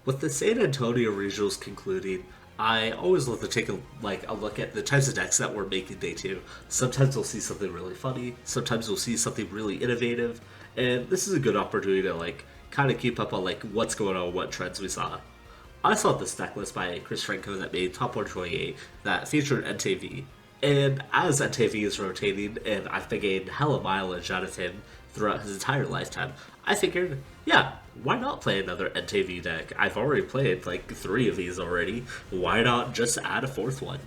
With the San Antonio regionals concluding, I always love to take a look at the types of decks that we're making day two. Sometimes we'll see something really funny, sometimes we'll see something really innovative, and this is a good opportunity to kind of keep up on what's going on, what trends we saw. I saw this deck list by Chris Franco that made Top 128 that featured Entei V. And as Entei V is rotating, and I've been getting hella mileage out of him throughout his entire lifetime, I figured, yeah, why not play another Entei V deck? I've already played like 3 of these already. Why not just add a 4th one?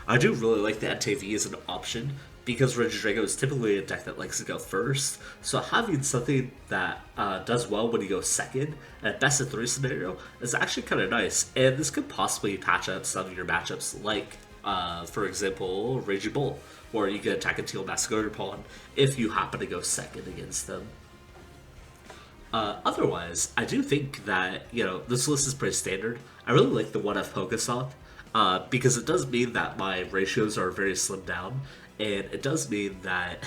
I do really like the Entei V as an option because Regidrago is typically a deck that likes to go first, so having something that does well when you go second at best of 3 scenario is actually kind of nice, and this could possibly patch up some of your matchups like, for example, Regidrago, where you can attack a Teal Mask Ogerpon if you happen to go second against them. Otherwise, I do think that, this list is pretty standard. I really like the 1F PokéStop because it does mean that my ratios are very slimmed down, and it does mean that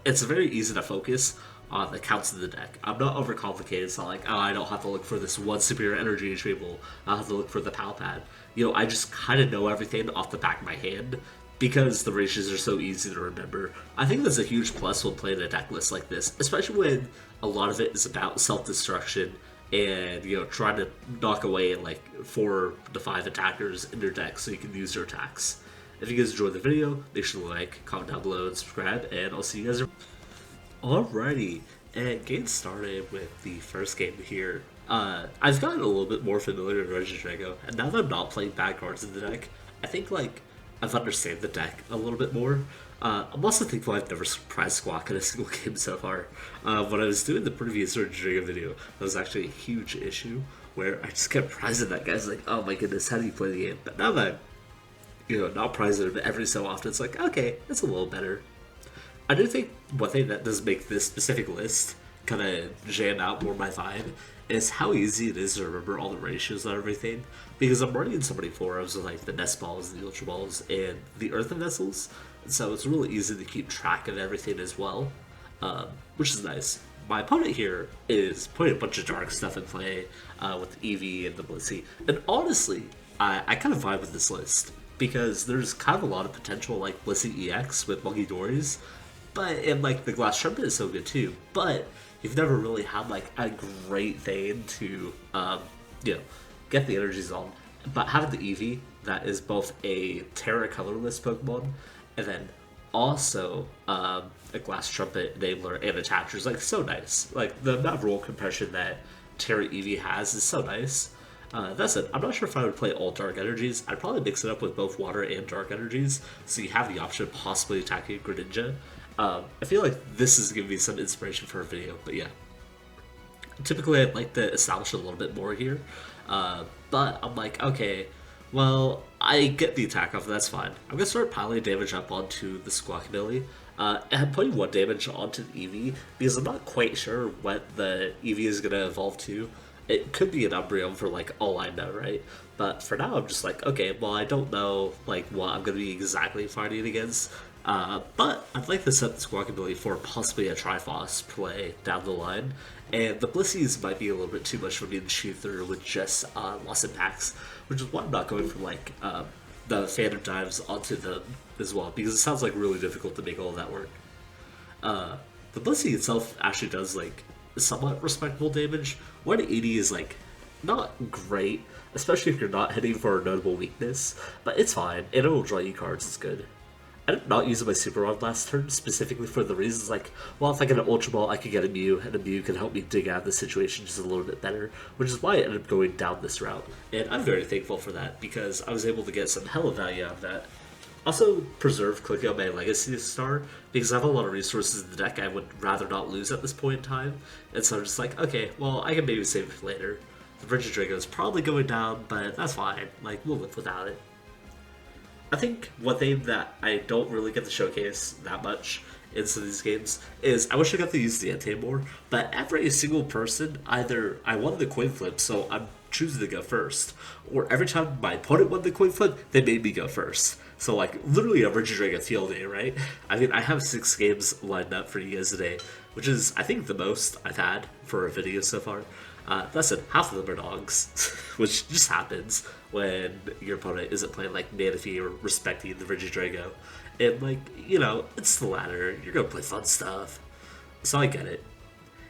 it's very easy to focus on the counts of the deck. I'm not overcomplicated. It's not like, oh, I don't have to look for this one superior energy retrieval. I have to look for the PAL pad. I just kind of know everything off the back of my hand because the ratios are so easy to remember. I think that's a huge plus when playing a deck list like this, especially when a lot of it is about self-destruction and, trying to knock away 4 to 5 attackers in your deck so you can use your attacks. If you guys enjoyed the video, make sure to like, comment down below, and subscribe, and I'll see you guys. Alrighty, and getting started with the first game here. I've gotten a little bit more familiar with Regidrago, and now that I'm not playing bad cards in the deck, I think I've understood the deck a little bit more. I'm also thankful I've never surprised Squawk in a single game so far. When I was doing the previous Regidrago video, that was actually a huge issue where I just kept prizing that guy's like, oh my goodness, how do you play the game? But now that not prizing him every so often, it's like, okay, it's a little better. I do think one thing that does make this specific list kind of jam out more my vibe is how easy it is to remember all the ratios and everything, because I'm running in so many forums with the Nest Balls, the Ultra Balls, and the Earthen Vessels, and so it's really easy to keep track of everything as well, which is nice. My opponent here is putting a bunch of dark stuff in play with the Eevee and the Blissey, and honestly, I kind of vibe with this list, because there's kind of a lot of potential Blissey EX with Monkey Dories, and the Glass Trumpet is so good too, but you've never really had a great thing to get the energies on. But having the Eevee that is both a Terra colorless Pokemon and then also a Glass Trumpet enabler and attacher is so nice. The amount of roll compression that Terra Eevee has is so nice. That said, I'm not sure if I would play all Dark Energies. I'd probably mix it up with both Water and Dark Energies, so you have the option of possibly attacking Greninja. I feel like this is giving me some inspiration for a video, but yeah. Typically, I'd like to establish it a little bit more here, but I'm okay, well, I get the attack off, that's fine. I'm going to start piling damage up onto the Squawkabilly, and I'm putting 1 damage onto the Eevee, because I'm not quite sure what the Eevee is going to evolve to. It could be an Umbreon for all I know, right? But for now, I'm just okay, well, I don't know what I'm going to be exactly fighting against. But I'd like to set the Squawkabilly for possibly a Triforce play down the line, and the Blissies might be a little bit too much for me to shoot through with just Lost Impacts, which is why I'm not going for the Phantom Dives onto them as well, because it sounds really difficult to make all of that work. The Blissey itself actually does somewhat respectable damage. 180 is not great, especially if you're not hitting for a notable weakness, but it's fine, and it'll draw you cards, it's good. I ended up not using my Super Rod last turn, specifically for the reasons well, if I get an Ultra Ball, I could get a Mew, and a Mew can help me dig out of the situation just a little bit better, which is why I ended up going down this route. And I'm very thankful for that, because I was able to get some hella value out of that. Also, preserve clicking on my Legacy Star, because I have a lot of resources in the deck I would rather not lose at this point in time, and so I'm just okay, well, I can maybe save it for later. The Regidrago is probably going down, but that's fine, we'll live without it. I think one thing that I don't really get to showcase that much in some of these games is I wish I got to use the Entei more, but every single person, either I won the coin flip, so I'm choosing to go first, or every time my opponent won the coin flip, they made me go first. So literally a Regidrago field day, right? I mean, I have 6 games lined up for you guys today, which is, I think, the most I've had for a video so far. That said, half of them are dogs, which just happens when your opponent isn't playing like Manaphy or respecting the Regidrago. And like, you know, it's the latter. You're gonna play fun stuff. So I get it.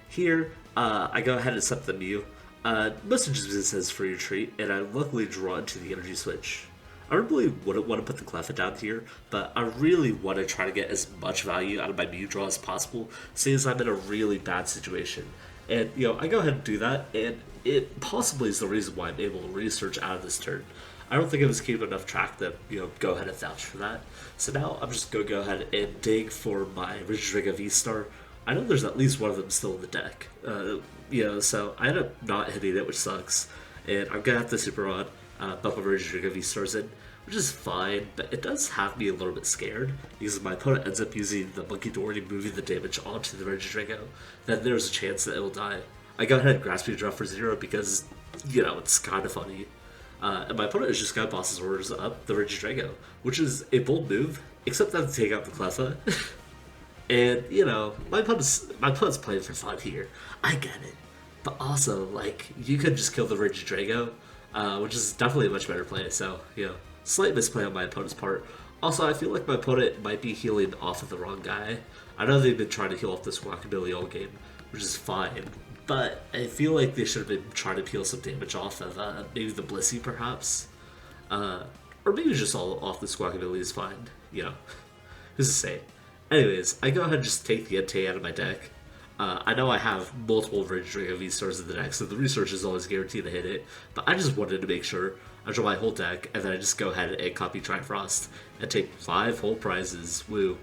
Here, I go ahead and set the Mew. Most of just says for your treat, and I luckily draw into the energy switch. I really wouldn't want to put the Cleffa down here, but I really want to try to get as much value out of my Mew draw as possible, seeing as I'm in a really bad situation. And, you know, I go ahead and do that, and it possibly is the reason why I'm able to research out of this turn. I don't think I was keeping enough track to, you know, go ahead and vouch for that. So now I'm just going to go ahead and dig for my Regidrago V-Star. I know there's at least one of them still in the deck. You know, so I end up not hitting it, which sucks. And I'm going to have to Super Rod, bump my Regidrago V-Stars in, which is fine, but it does have me a little bit scared, because if my opponent ends up using the Monkey Dory, moving the damage onto the Regidrago, then there's a chance that it will die. I go ahead and Grasping Draw for 0 because, you know, it's kind of funny. And my opponent is just going to boss his orders up the Regidrago, which is a bold move, except that to take out the Cleffa. And, you know, my opponent's playing for fun here. I get it. But also, like, you could just kill the Regidrago, which is definitely a much better play, so, you know, slight misplay on my opponent's part. Also, I feel like my opponent might be healing off of the wrong guy. I know they've been trying to heal off this Squawkabilly all game, which is fine, but I feel like they should have been trying to peel some damage off of maybe the Blissey, perhaps. Or maybe just all off the Squawkabilly is fine, you know. Who's to say? Anyways, I go ahead and just take the Entei out of my deck. I know I have multiple Regidrago V-Stars in the deck, so the research is always guaranteed to hit it, but I just wanted to make sure. I draw my whole deck, and then I just go ahead and copy Trifrost and take 5 whole prizes. Woo.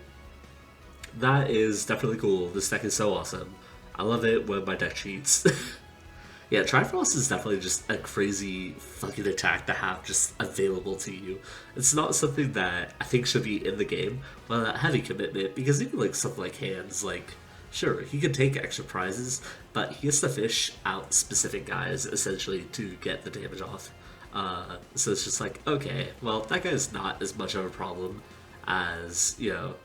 That is definitely cool. This deck is so awesome. I love it when my deck cheats. Yeah, Trifrost is definitely just a crazy fucking attack to have just available to you. It's not something that I think should be in the game without heavy commitment, because even like stuff like hands, like, sure, he can take extra prizes, but he has to fish out specific guys, essentially, to get the damage off. So it's just like, okay, well, that guy's not as much of a problem as, you know,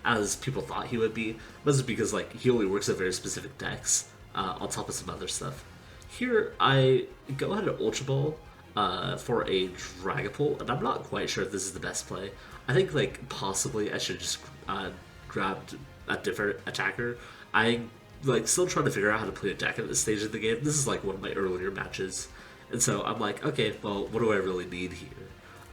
as people thought he would be. But it's because, like, he only works at very specific decks, on top of some other stuff. Here, I go ahead and Ultra Ball for a Dragapult, and I'm not quite sure if this is the best play. I think, like, possibly I should just grabbed a different attacker. I, like, still trying to figure out how to play a deck at this stage of the game. This is, like, one of my earlier matches. And so I'm like, okay, well, what do I really need here?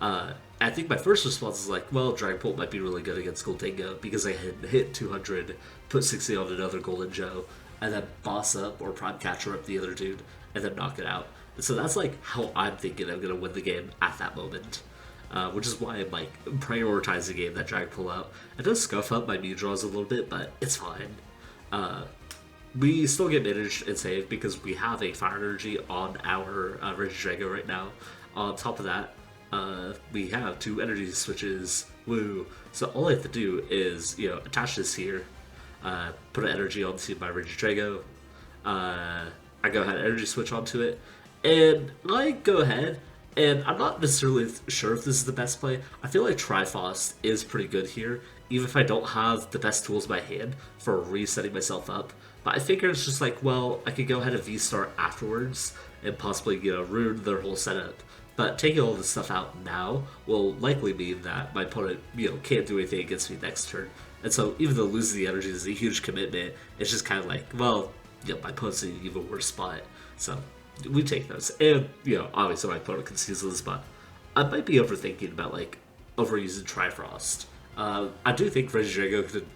I think my first response is like, well, Dragapult might be really good against Goldingo, because I had hit 200, put 60 on another Golden Joe, and then boss up or Prime Catcher up the other dude, and then knock it out. And so that's like how I'm thinking I'm going to win the game at that moment. Which is why I'm like prioritizing the game that Dragapult out. It does scuff up my Mew draws a little bit, but it's fine. We still get managed and saved because we have a Fire Energy on our Regidrago right now. On top of that, we have 2 energy switches. Woo! So all I have to do is, you know, attach this here, put an energy onto my Regidrago. I go ahead and energy switch onto it, and I go ahead. And I'm not necessarily sure if this is the best play. I feel like Trifrost is pretty good here, even if I don't have the best tools in my hand for resetting myself up. But I figure it's just like, well, I could go ahead and V-Star afterwards and possibly, you know, ruin their whole setup. But taking all this stuff out now will likely mean that my opponent, you know, can't do anything against me next turn. And so even though losing the energy is a huge commitment, it's just kind of like, well, you know, my opponent's in an even worse spot. So we take those. And, you know, obviously my opponent concedes this, but I might be overthinking about, like, overusing Trifrost. I do think Regidrago could,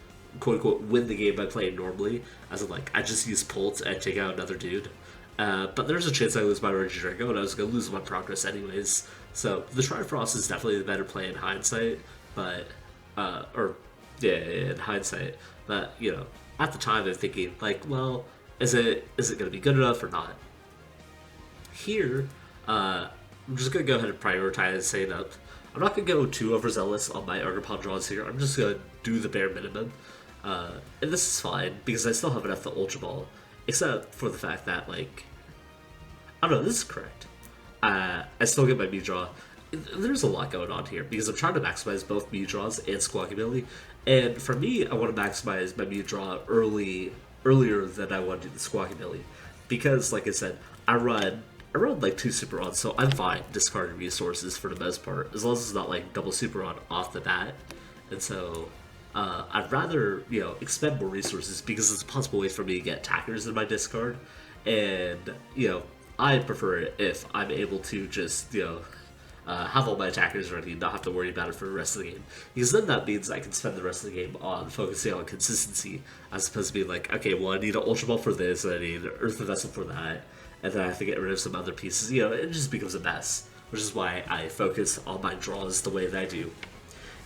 quote-unquote, win the game by playing normally, as in, like, I just use Pult and take out another dude. But there's a chance I lose my Regidrago, and I was going to lose my progress anyways. So the Trifrost is definitely the better play in hindsight, but, in hindsight. But, you know, at the time I'm thinking, like, well, is it going to be good enough or not? Here, I'm just going to go ahead and prioritize setting up. I'm not going to go too overzealous on my Ogerpon draws here. I'm just going to do the bare minimum. And this is fine, because I still have enough to Ultra Ball. Except for the fact that, like, I don't know, this is correct. I still get my Mew draw. There's a lot going on here, because I'm trying to maximize both Mew draws and Squawkabilly. And for me, I want to maximize my Mew draw earlier than I want to do the Squawkabilly. Because, like I said, I run like 2 super on, so I'm fine discarding resources for the most part, as long as it's not like double super on off the bat. And so I'd rather, you know, expend more resources because it's a possible way for me to get attackers in my discard. And, you know, I prefer it if I'm able to just, you know, have all my attackers ready and not have to worry about it for the rest of the game. Because then that means I can spend the rest of the game on focusing on consistency, as opposed to being like, okay, well, I need an Ultra Ball for this, and I need an Earthen Vessel for that, and then I have to get rid of some other pieces. You know, it just becomes a mess, which is why I focus on my draws the way that I do.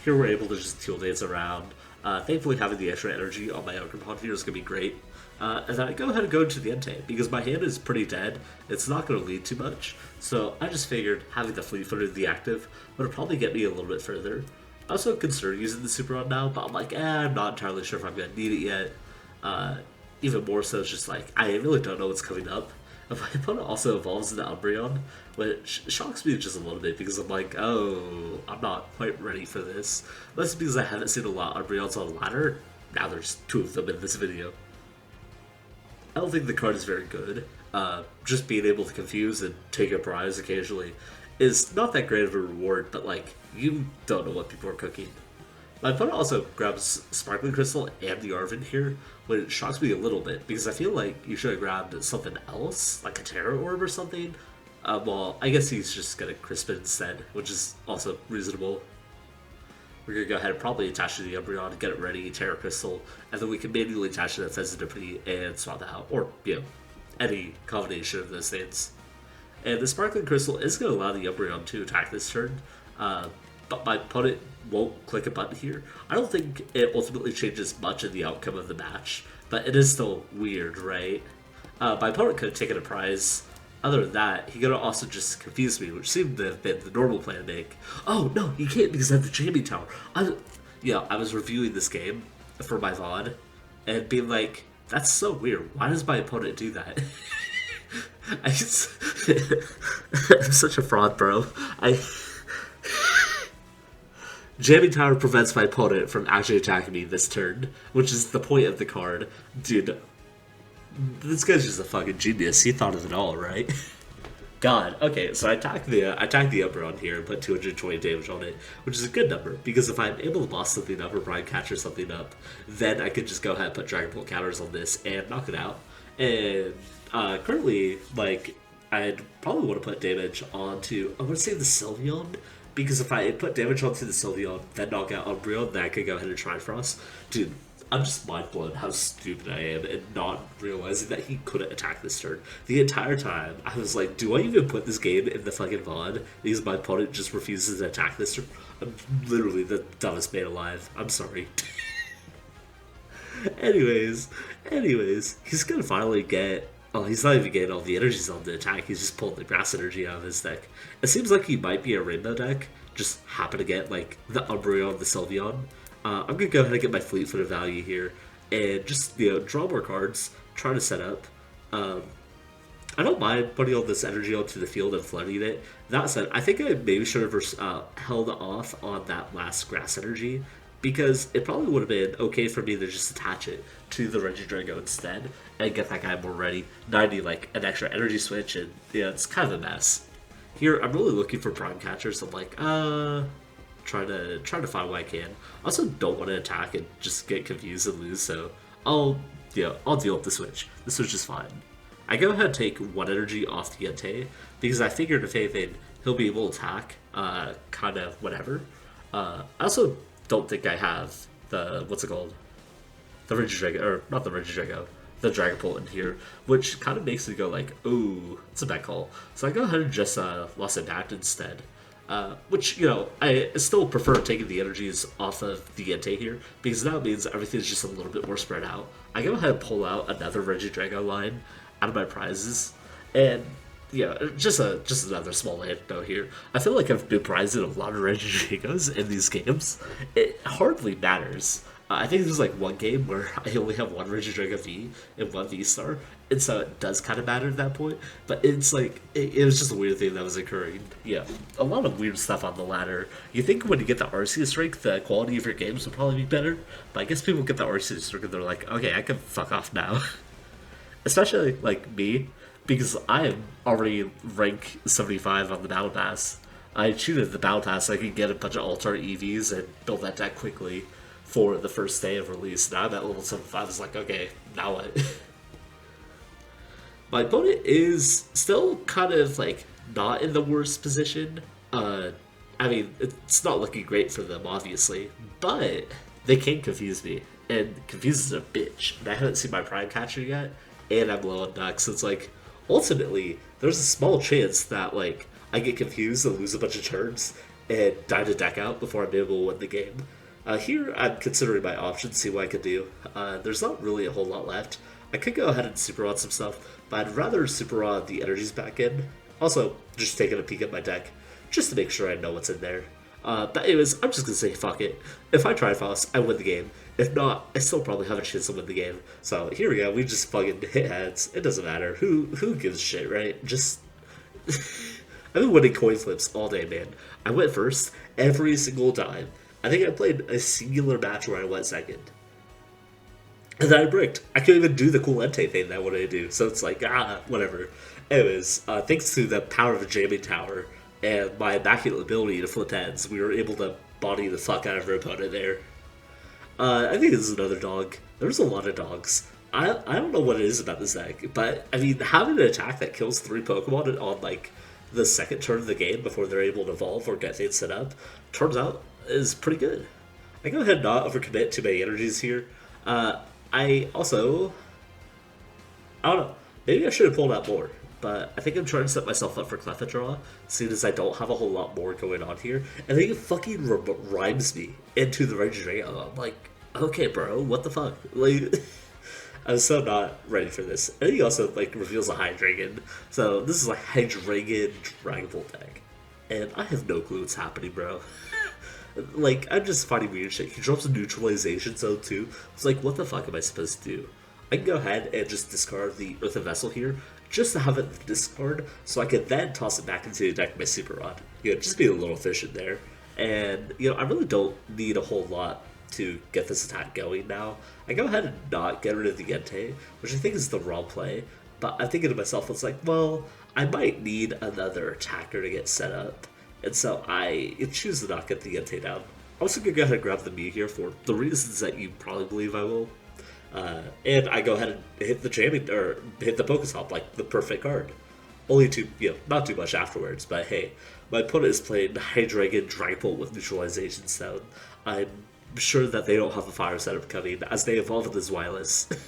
Here we're able to just Teal dance around. Thankfully, having the extra energy on my Ogerpon here is going to be great. And then I go ahead and go into the Entei, because my hand is pretty dead. It's not going to lead too much. So I just figured having the Fleet Footer, the active, would probably get me a little bit further. I also consider using the Super on now, but I'm like, I'm not entirely sure if I'm going to need it yet. Even more so, it's just like, I really don't know what's coming up. And my opponent also evolves into Umbreon, which shocks me just a little bit, because I'm like, oh, I'm not quite ready for this. That's because I haven't seen a lot of Umbreons on the ladder. Now there's 2 of them in this video. I don't think the card is very good. Just being able to confuse and take a prize occasionally is not that great of a reward, but like, you don't know what people are cooking. My opponent also grabs Sparkling Crystal and the Arven here, which shocks me a little bit, because I feel like you should have grabbed something else, like a Terra Orb or something. Well, I guess he's just gonna crisp it instead, which is also reasonable. We're going to go ahead and probably attach to the Umbreon, get it ready, Terra Crystal, and then we can manually attach to the Fezandipiti and swap that out, or, you know, any combination of those things. And the Sparkling Crystal is going to allow the Umbreon to attack this turn, but my opponent won't click a button here. I don't think it ultimately changes much in the outcome of the match, but it is still weird, right? My opponent could have taken a prize. Other than that, he could have also just confused me, which seemed to have been the normal plan to make. Oh, no, you can't because I have the Jamming Tower. I was reviewing this game for my VOD, and being like, that's so weird. Why does my opponent do that? I'm such a fraud, bro. Jamming Tower prevents my opponent from actually attacking me this turn, which is the point of the card. Dude, this guy's just a fucking genius. He thought of it all, right? God. Okay, so I attack the Umbreon here and put 220 damage on it, which is a good number, because if I'm able to boss something up or Prime Catcher something up, then I could just go ahead and put Dragapult counters on this and knock it out. And currently, like, I'd probably want to put damage onto, I want to say the Sylveon, because if I put damage onto the Sylveon, then knock out Umbreon, then I could go ahead and Trifrost. Dude, I'm just mind blown how stupid I am and not realizing that he couldn't attack this turn. The entire time, I was like, do I even put this game in the fucking VOD? Because my opponent just refuses to attack this turn. I'm literally the dumbest man alive. I'm sorry. Anyways, he's gonna finally get... Oh, he's not even getting all the energies on the attack. He's just pulling the grass energy out of his deck. It seems like he might be a rainbow deck. Just happen to get, like, the Umbreon, the Sylveon. I'm going to go ahead and get my Fleet Footer value here and just, you know, draw more cards, try to set up. I don't mind putting all this energy onto the field and flooding it. That said, I think I maybe should have held off on that last grass energy, because it probably would have been okay for me to just attach it to the Regidrago instead and get that guy more ready. 90, like, an extra energy switch, and, yeah, it's kind of a mess. Here, I'm really looking for Prime Catchers, so I'm like, trying to find what I can. I also don't want to attack and just get confused and lose, so I'll deal with the switch. The switch is fine. I go ahead and take 1 energy off the Entei, because I figured if anything, he'll be able to attack, kind of whatever. I also don't think I have the, what's it called? The Regidrago, or not the Regidrago, the Dragapult in here, which kind of makes it go like, ooh, it's a bad call. So I go ahead and just lost Adapt instead. Which, you know, I still prefer taking the energies off of the Entei here, because that means everything's just a little bit more spread out. I go ahead and pull out another Regidrago line out of my prizes, and yeah, just another small anecdote here. I feel like I've been prizing a lot of Regidragos in these games. It hardly matters. I think there's like one game where I only have 1 Regidrago V and 1 V-Star, and so it does kind of matter at that point, but it's like, it was just a weird thing that was occurring. Yeah, a lot of weird stuff on the ladder. You think when you get the Arceus rank, the quality of your games will probably be better, but I guess people get the Arceus rank and they're like, okay, I can fuck off now. Especially, like, me. because I am already rank 75 on the Battle Pass. I cheated the Battle Pass so I could get a bunch of Altar EVs and build that deck quickly for the first day of release. Now I'm at level 75. I was like, okay, now what? My opponent is still kind of like not in the worst position. I mean, it's not looking great for them, obviously, but they can confuse me, and confuse is a bitch. And I haven't seen my Prime Catcher yet, and I'm low on deck, so it's like, ultimately, there's a small chance that like I get confused and lose a bunch of turns and die to deck out before I'm able to win the game. Here, I'm considering my options, see what I can do. There's not really a whole lot left. I could go ahead and super rod some stuff, but I'd rather super rod the energies back in. Also, just taking a peek at my deck, just to make sure I know what's in there. But anyways, I'm just gonna say fuck it. If I Triforce, I win the game. If not, I still probably have a chance to win the game. So here we go, we just fucking hit heads. It doesn't matter. Who gives a shit, right? Just... I've been winning coin flips all day, man. I went first every single time. I think I played a singular match where I went second. And then I bricked. I couldn't even do the cool Entei thing that I wanted to do. So it's like, whatever. Anyways, thanks to the power of a Jamming Tower and my immaculate ability to flip heads, we were able to body the fuck out of our opponent there. I think this is another dog. There's a lot of dogs. I don't know what it is about this deck, but I mean, having an attack that kills 3 Pokemon on like the second turn of the game before they're able to evolve or get things set up, turns out is pretty good. I go ahead and not overcommit to my energies here. I also, I don't know, maybe I should have pulled out more, but I think I'm trying to set myself up for Cleffa draw, seeing as I don't have a whole lot more going on here, and then it fucking rhymes me into the Regidrago. I'm like, okay bro, what the fuck? Like, I'm so not ready for this. And he also like reveals a Hydreigon, so this is a Hydreigon Dragapult deck, and I have no clue what's happening, bro. Like, I'm just finding weird shit. He drops a neutralization zone too. It's like, what the fuck am I supposed to do? I can go ahead and just discard the Earthen Vessel here, just to have it discard, so I can then toss it back into the deck with my Super Rod. You know, just be a little efficient there. And, you know, I really don't need a whole lot to get this attack going now. I go ahead and not get rid of the Entei, which I think is the wrong play. But I'm thinking to myself, it's like, well, I might need another attacker to get set up. And so I choose to not get the Entei down. I'm also going to go ahead and grab the Mew here for the reasons that you probably believe I will. And I go ahead and hit the jamming, or hit the PokéStop, like the perfect card. Only to, you know, not too much afterwards, but hey, my opponent is playing Hydreigon Dragapult with Neutralization Stone. I'm sure that they don't have a fire setup coming as they evolve into Zweilous.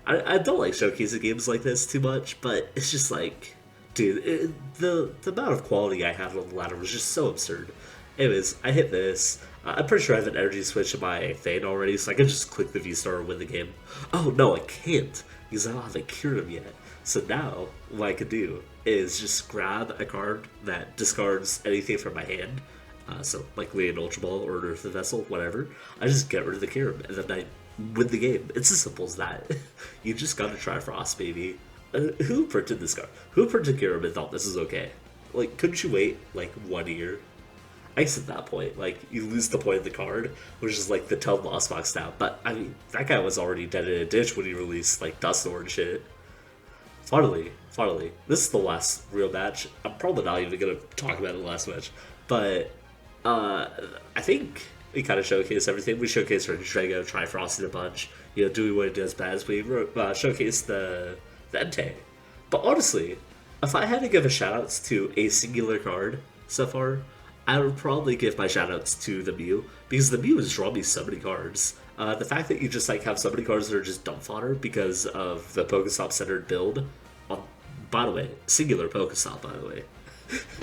I don't like showcasing games like this too much, but it's just like, dude, the amount of quality I have on the ladder was just so absurd. Anyways, I hit this. I'm pretty sure I have an energy switch in my Thane already, so I can just click the V-Star and win the game. Oh, no, I can't, because I don't have a Kyurem yet. So now, what I could do is just grab a card that discards anything from my hand. So, like an Ultra Ball or an Earthen Vessel, whatever. I just get rid of the Kyurem, and then I win the game. It's as simple as that. You just gotta try Frost, baby. Who printed this card? Who printed Kyurem and thought this is okay? Like, couldn't you wait, like, 1 year? I guess at that point, like, you lose the point of the card, which is, like, the Tell Lost Box now. But, I mean, that guy was already dead in a ditch when he released, like, Dustor and shit. Finally, this is the last real match. I'm probably not even gonna talk about the last match. But, I think we kind of showcased everything. We showcased Regidrago, Trifrosted a bunch, you know, doing what it does best. We showcased the Entei. But honestly, if I had to give a shoutouts to a singular card so far, I would probably give my shoutouts to the Mew, because the Mew has drawn me so many cards. The fact that you just like have so many cards that are just dump fodder because of the PokéStop centered build, by the way, singular PokéStop, by the way,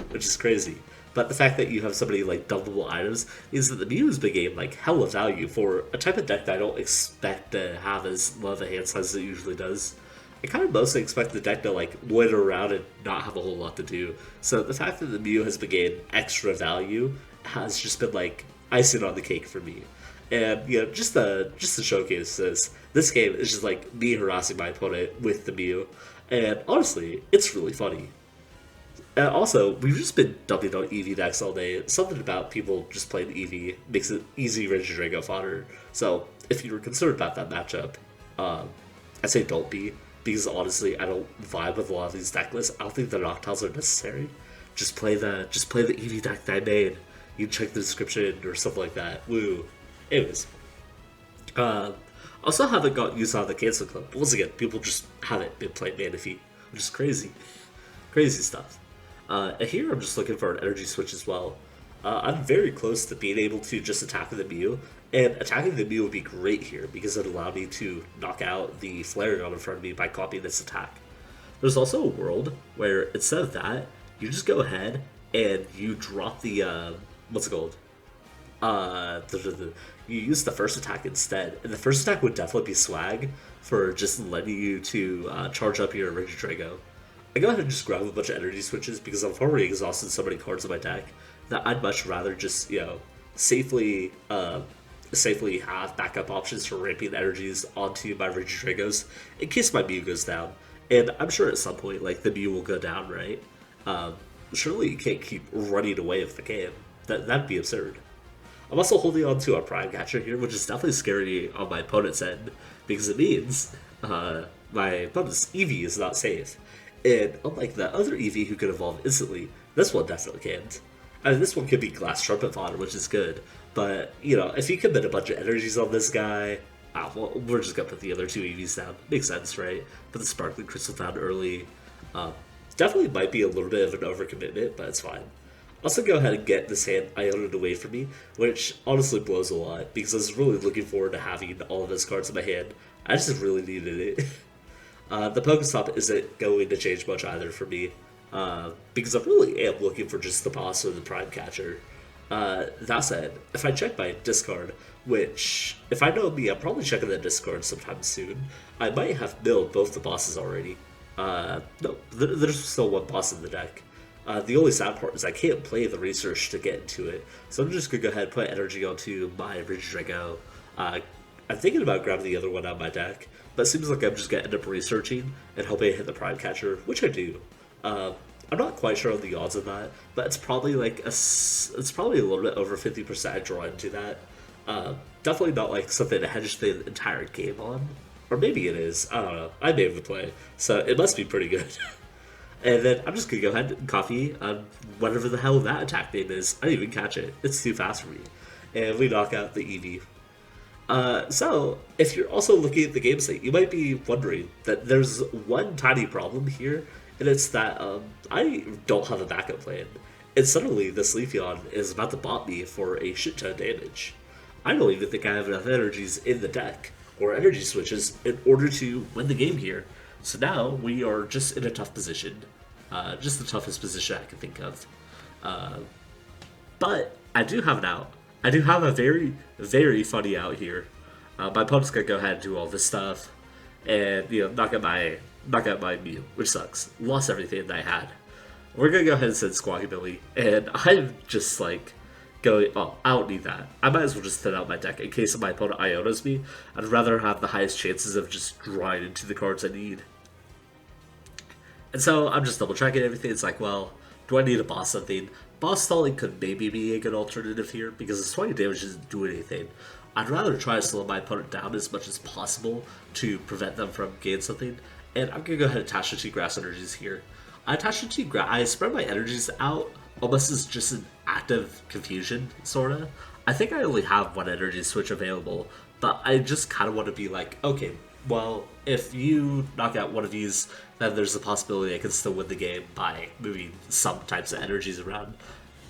which is crazy. But the fact that you have so many like dumpable items means that the Mew has been like hella value for a type of deck that I don't expect to have as low of a hand size as it usually does. I kind of mostly expect the deck to like loiter around and not have a whole lot to do. So the fact that the Mew has been gained extra value has just been like icing on the cake for me. And you know, just to showcase this game is just like me harassing my opponent with the Mew. And honestly, it's really funny. And also, we've just been dumping on EV decks all day. Something about people just playing EV makes it easy Regidrago fodder. So if you were concerned about that matchup, I'd say don't be. because honestly, I don't vibe with a lot of these deck lists. I don't think the Noctiles are necessary. Just play the EV deck that I made. You can check the description or something like that. Woo. Anyways. Also haven't got used on the cancel club. But once again, people just haven't been playing Manaphy, which is crazy. Crazy stuff. And here I'm just looking for an energy switch as well. I'm very close to being able to just attack the Mew, and attacking the Mew would be great here because it allowed me to knock out the Flareon in front of me by copying this attack. There's also a world where instead of that, you just go ahead and you drop the, what's it called? You use the first attack instead, and the first attack would definitely be swag for just letting you to charge up your Regidrago. I go ahead and just grab a bunch of energy switches because I've already exhausted so many cards in my deck that I'd much rather just, you know, safely have backup options for ramping energies onto my Regidragos in case my Mew goes down. And I'm sure at some point, like, the Mew will go down, right? Surely you can't keep running away with the game. That'd be absurd. I'm also holding on to a Prime Catcher here, which is definitely scary on my opponent's end, because it means my opponent's Eevee is not safe. And unlike the other Eevee who could evolve instantly, this one definitely can't. I mean, this one could be Glass Trumpet fodder, which is good, but, you know, if you commit a bunch of energies on this guy, well, we're just gonna put the other two Eevees down. Makes sense, right? Put the Sparkling Crystal down early. Definitely might be a little bit of an overcommitment, but it's fine. Also go ahead and get this hand Iono'd away from me, which honestly blows a lot, because I was really looking forward to having all of his cards in my hand. I just really needed it. The PokéStop isn't going to change much either for me, because I really am looking for just the boss or the Prime Catcher. That said, if I check my discard, which, if I know me, I'm probably checking the discard sometime soon, I might have milled both the bosses already. No, there's still one boss in the deck. The only sad part is I can't play the research to get into it, so I'm just going to go ahead and put energy onto my Regidrago. I'm thinking about grabbing the other one out of my deck, but it seems like I'm just going to end up researching and hoping I hit the Prime Catcher, which I do. I'm not quite sure on the odds of that, but it's probably like it's probably a little bit over 50% I draw into that. Definitely not like something to hedge the entire game on. Or maybe it is, I don't know. I may have to play, so it must be pretty good. And then I'm just going to go ahead and copy whatever the hell that attack name is. I didn't even catch it. It's too fast for me. And we knock out the Eevee. So, if you're also looking at the game state, you might be wondering that there's one tiny problem here, and it's that I don't have a backup plan. And suddenly, this Leafeon is about to bot me for a shit ton of damage. I don't even think I have enough energies in the deck, or energy switches, in order to win the game here. So now we are just in a tough position, just the toughest position I can think of. But I do have an out. I do have a very, very funny out here. My opponent's gonna go ahead and do all this stuff, and knock out my Mew, which sucks. Lost everything that I had. We're gonna go ahead and send Squawkabilly, and I'm just like going, oh, I don't need that. I might as well just thin out my deck in case my opponent Ionos me. I'd rather have the highest chances of just drawing into the cards I need. And so I'm just double checking everything. It's like, well, do I need to boss something? Boss stalling could maybe be a good alternative here because its 20 damage doesn't do anything. I'd rather try to slow my opponent down as much as possible to prevent them from gaining something. And I'm gonna go ahead and attach the two grass energies here. I spread my energies out almost as just an active confusion, sorta. I think I only have one energy switch available, but I just kind of want to be like, okay, well, if you knock out one of these, then there's a possibility I can still win the game by moving some types of energies around.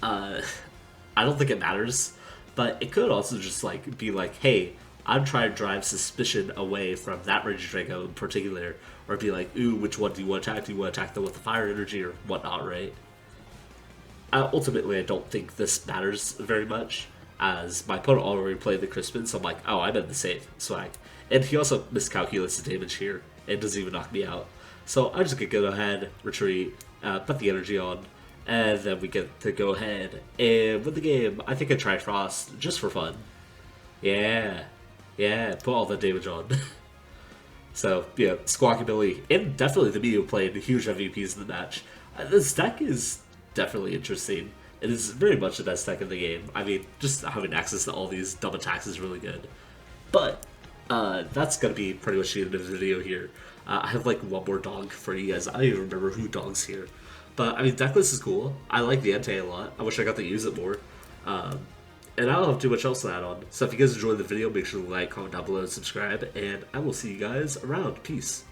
I don't think it matters, but it could also just like be like, hey, I'm trying to drive suspicion away from that Regidrago in particular, or be like, ooh, which one do you want to attack? Do you want to attack them with the fire energy or whatnot, right? Ultimately, I don't think this matters very much, as my opponent already played the Crispin, so I'm like, oh, I'm in the safe, swag. And he also miscalculates the damage here, and doesn't even knock me out. So I'm just gonna go ahead, retreat, put the energy on, and then we get to go ahead and win the game. I think I try Frost, just for fun. Yeah, put all the damage on. So, yeah, Squawkabilly, and definitely the Mew played huge MVPs in the match. This deck is definitely interesting. It is very much the best deck in the game. I mean, just having access to all these dumb attacks is really good. But that's gonna be pretty much the end of the video here. I have like one more dog for you guys. I don't even remember who dog's here. But I mean, Decklist is cool. I like the Entei a lot. I wish I got to use it more. And I don't have too much else to add on. So if you guys enjoyed the video, make sure to like, comment down below, and subscribe. And I will see you guys around. Peace.